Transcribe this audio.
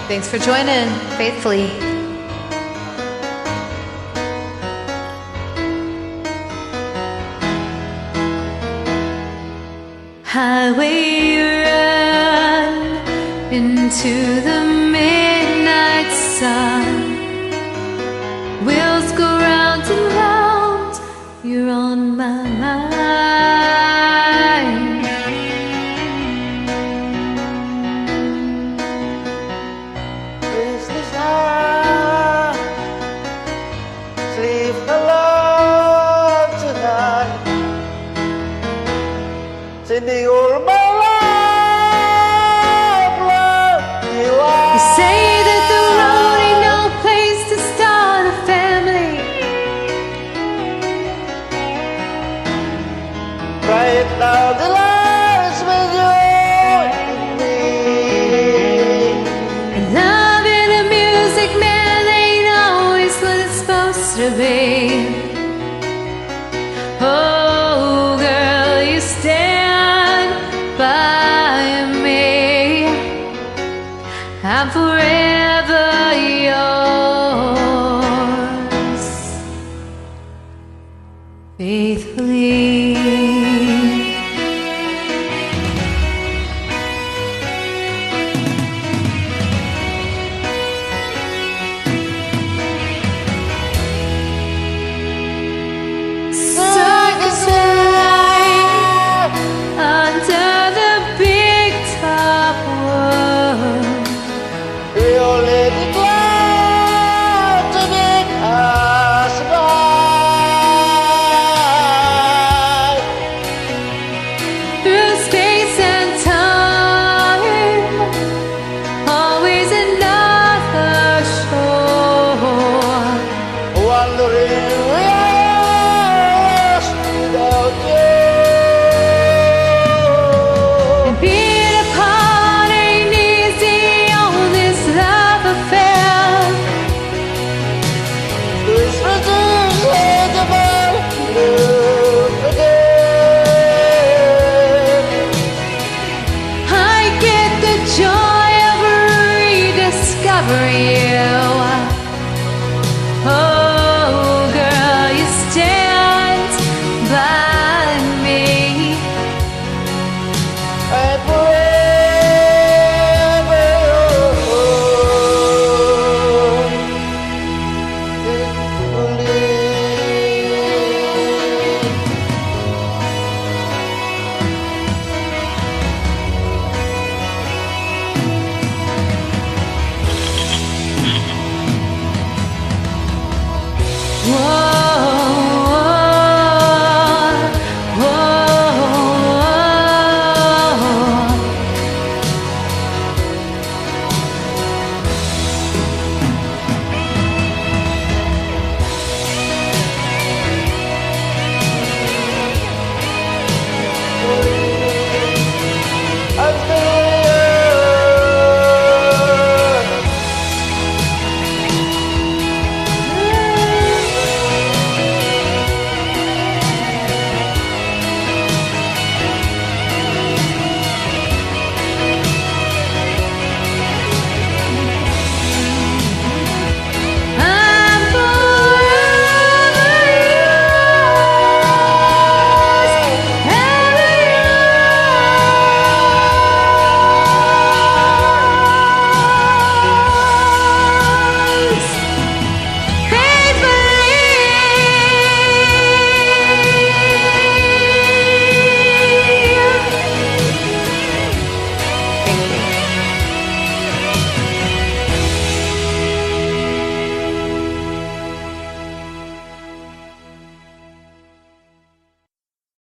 Thanks for joining faithfully. Highway run into the midnight sun. Wheels go round and round, you're on my mind. Is this night? Sleep alone tonight. Sending all my love, you are. You say that the road ain't no place to start a family. Right now the lies with you and me. And love and the music, man, ain't always what it's supposed to be. Oh, girl, you stand by me. I'm forever